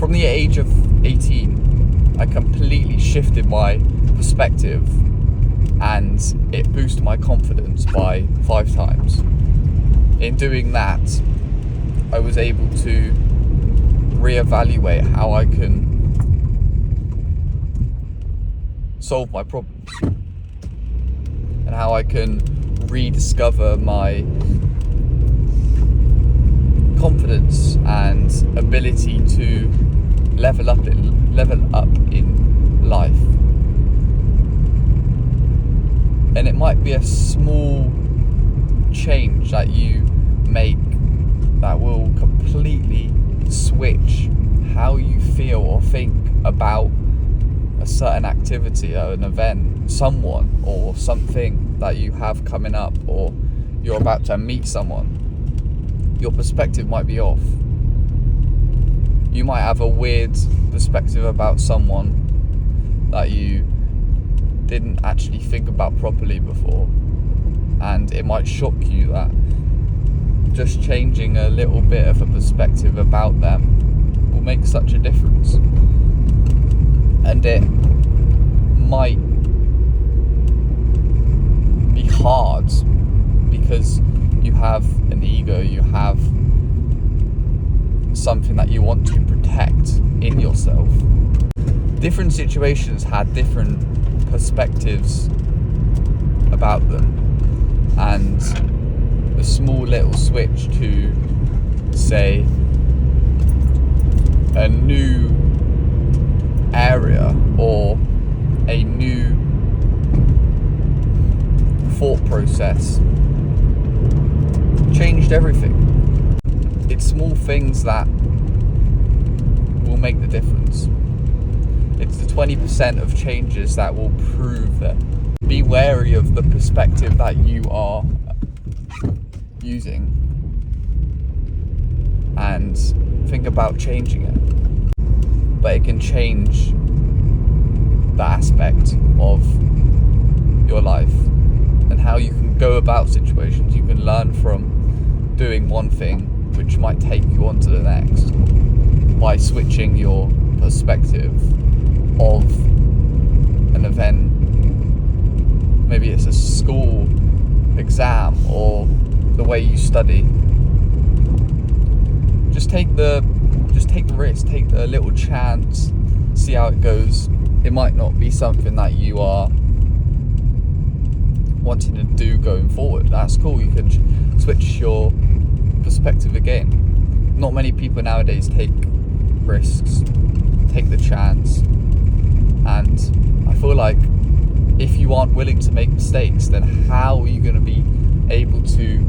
From the age of 18, I completely shifted my perspective, and it boosted my confidence by 5 times. In doing that, I was able to reevaluate how I can solve my problems and how I can rediscover my confidence and ability to level up in life. And it might be a small change that you make that will completely switch how you feel or think about a certain activity or an event, someone or something that you have coming up, or you're about to meet someone. Your perspective might be off. You might have a weird perspective about someone that you didn't actually think about properly before, and it might shock you that just changing a little bit of a perspective about them will make such a difference. And it might be hard because you have an ego, you have something that you want to protect in yourself. Different situations had different perspectives about them, and a small little switch to, say, a new area or a new thought process changed everything. It's small things that will make the difference. It's the 20% of changes that will prove that. Be wary of the perspective that you are using and think about changing it. But it can change the aspect of your life and how you can go about situations. You can learn from doing one thing which might take you on to the next by switching your perspective of an event. Maybe it's a school exam or the way you study. Just take the risk, take the little chance, see how it goes. It might not be something that you are wanting to do going forward. That's cool. You can switch your perspective again. Not many people nowadays take risks, take the chance, and I feel like if you aren't willing to make mistakes, then how are you going to be able to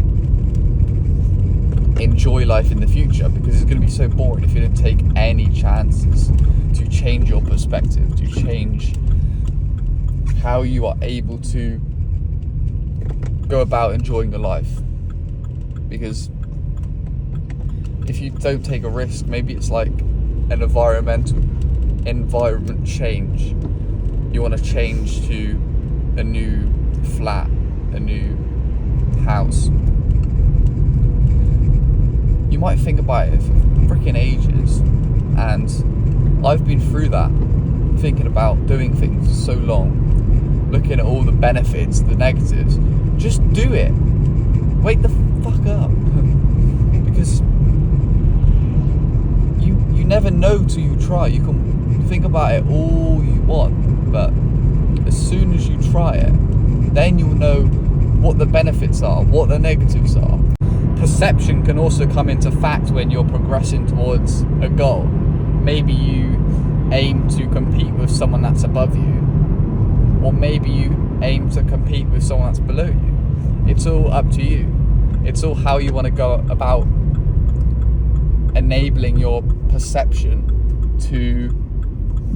enjoy life in the future? Because it's going to be so boring if you don't take any chances to change your perspective, to change how you are able to go about enjoying your life. Because if you don't take a risk, maybe it's like an environment change. You want to change to a new flat, a new house. You might think about it for freaking ages, and I've been through that, thinking about doing things so long, looking at all the benefits, the negatives. Just do it. Wake the fuck up. Because you never know till you try. You can think about it all you want, but as soon as you try it, then you'll know what the benefits are, what the negatives are. Perception can also come into fact when you're progressing towards a goal. Maybe you aim to compete with someone that's above you, or maybe you aim to compete with someone that's below you. It's all up to you. It's all how you want to go about enabling your perception to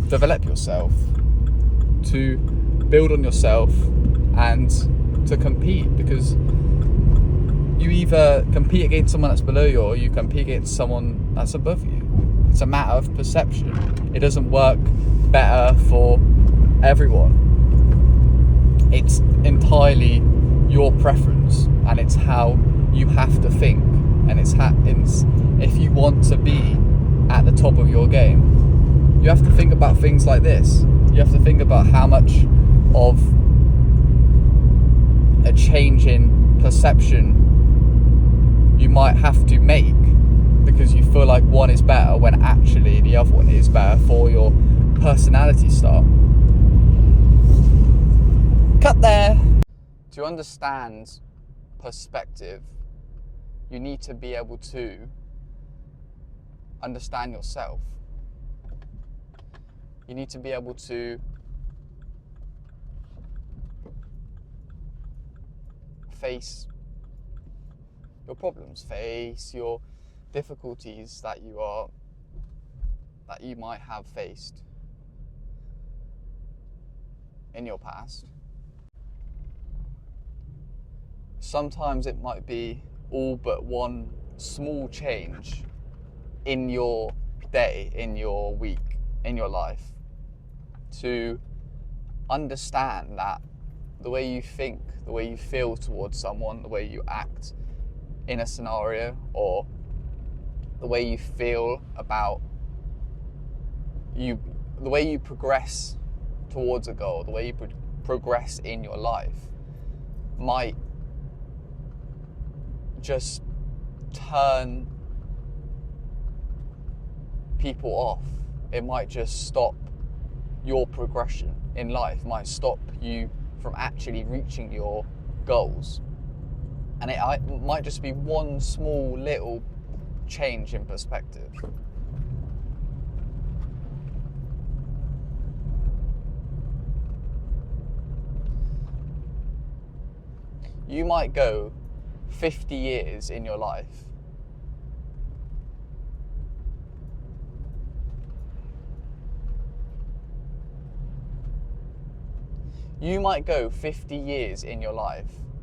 develop yourself, to build on yourself, and to compete. Because you either compete against someone that's below you, or you compete against someone that's above you. It's a matter of perception. It doesn't work better for everyone. It's entirely your preference, and it's how you have to think, and it's if you want to be at the top of your game, you have to think about things like this. You have to think about how much of a change in perception you might have to make because you feel like one is better when actually the other one is better for your personality style. Cut there. To understand perspective, you need to be able to understand yourself. You need to be able to face your problems, face your difficulties that you might have faced in your past. Sometimes it might be all but one small change in your day, in your week, in your life, to understand that the way you think, the way you feel towards someone, the way you act in a scenario, or the way you feel about you, the way you progress towards a goal, the way you progress in your life might just turn people off. It might just stop your progression in life, it might stop you from actually reaching your goals. And it might just be one small little change in perspective. You might go 50 years in your life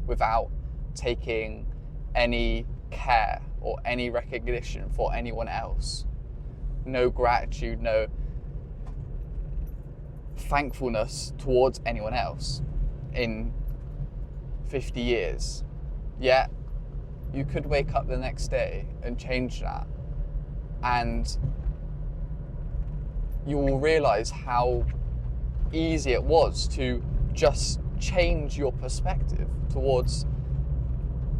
without taking any care or any recognition for anyone else. No gratitude, no thankfulness towards anyone else in 50 years. Yet, you could wake up the next day and change that, and you will realize how easy it was to just change your perspective towards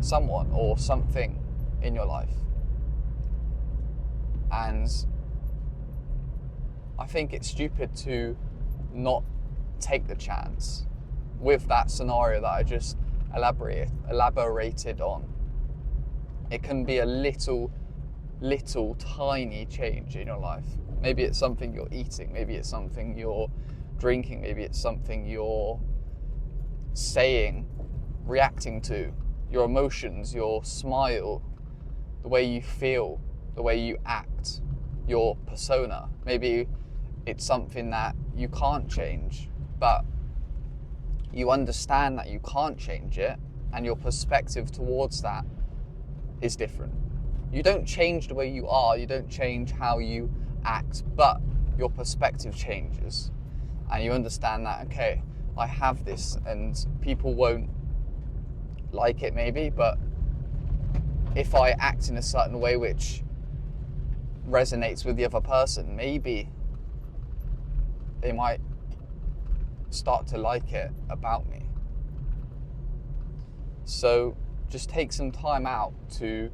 someone or something in your life. And I think it's stupid to not take the chance with that scenario that I just elaborated on. It can be a little tiny change in your life. Maybe it's something you're eating, maybe it's something you're drinking, maybe it's something you're saying, reacting to, your emotions, your smile, the way you feel, the way you act, your persona. Maybe it's something that you can't change, but you understand that you can't change it, and your perspective towards that is different. You don't change the way you are, you don't change how you act, but your perspective changes. And you understand that, okay, I have this, and people won't like it maybe, but if I act in a certain way which resonates with the other person, maybe they might start to like it about me. So just take some time out to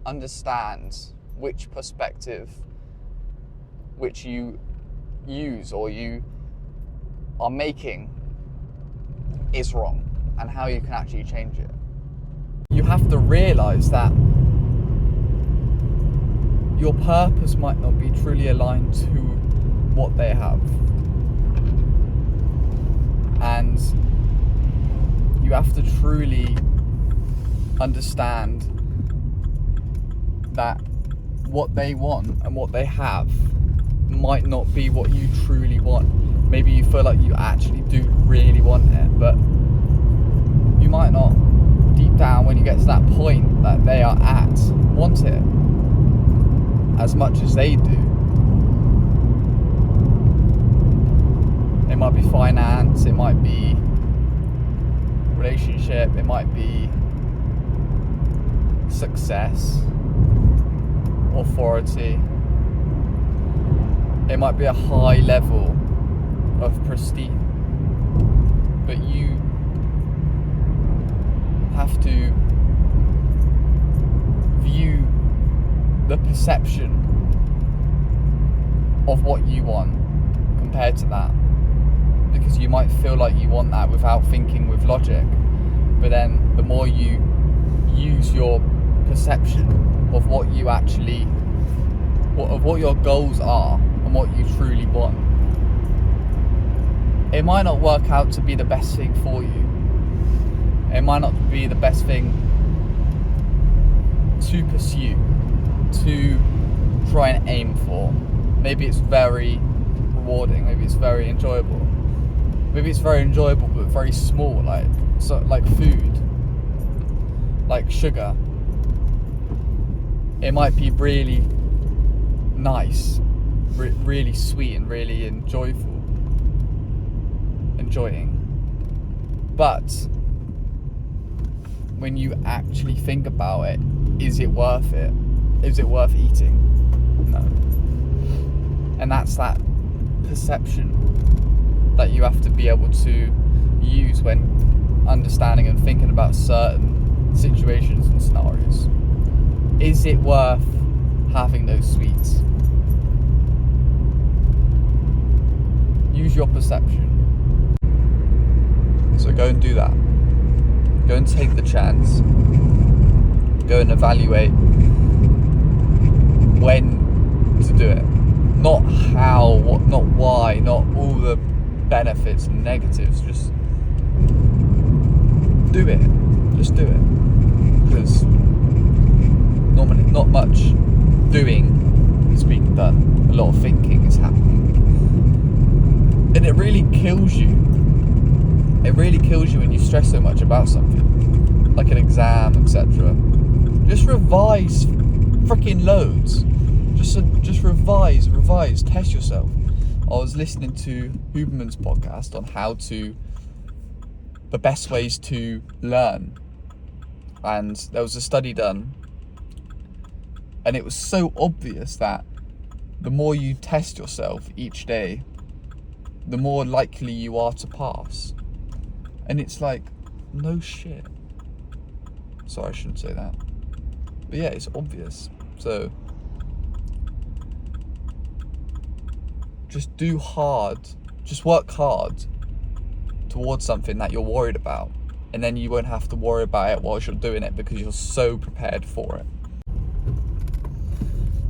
understand which perspective which you use or you are making is wrong, and how you can actually change it. You have to realize that your purpose might not be truly aligned to what they have, and you have to truly understand that what they want and what they have might not be what you truly want. Maybe you feel like you actually do really want it, but you might not, deep down when you get to that point that they are at, want it as much as they do. It might be finance, it might be relationship, it might be success, authority. It might be a high level of prestige, but you have to view the perception of what you want compared to that, because you might feel like you want that without thinking with logic, but then the more you use your perception of what you actually, of what your goals are and what you truly want, it might not work out to be the best thing for you. It might not be the best thing to pursue, to try and aim for. Maybe it's very rewarding, maybe it's very enjoyable. Maybe it's very enjoyable but very small, like food, like sugar. It might be really nice, really sweet and really enjoying. But when you actually think about it, is it worth it? Is it worth eating? No. And that's that perception that you have to be able to use when understanding and thinking about certain situations and scenarios. Is it worth having those sweets? Use your perception. So go and do that. Go and take the chance. Go and evaluate when to do it. Not how, what, not why, not all the benefits and negatives. Just do it. Just do it. Because normally not much doing is being done. A lot of thinking is happening. And it really kills you. It really kills you when you stress so much about something, like an exam, etc. Just revise freaking loads. Just revise, test yourself. I was listening to Huberman's podcast on the best ways to learn. And there was a study done, and it was so obvious that the more you test yourself each day, the more likely you are to pass. And it's like, no shit. Sorry, I shouldn't say that. But yeah, it's obvious. So just do hard. Just work hard towards something that you're worried about. And then you won't have to worry about it whilst you're doing it because you're so prepared for it.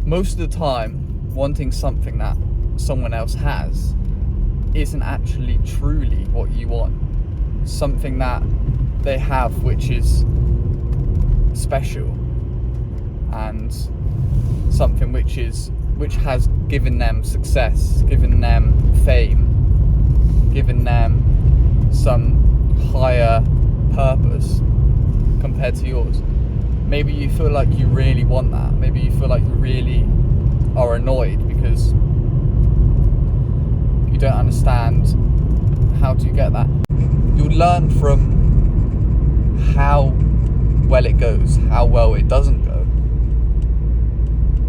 Most of the time, wanting something that someone else has isn't actually truly what you want. Something that they have which is special, and something which has given them success, given them fame, given them some higher purpose compared to yours. Maybe you feel like you really want that. Maybe you feel like you really are annoyed because you don't understand how to get that. You'll learn from how well it goes, how well it doesn't go.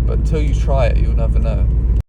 But until you try it, you'll never know.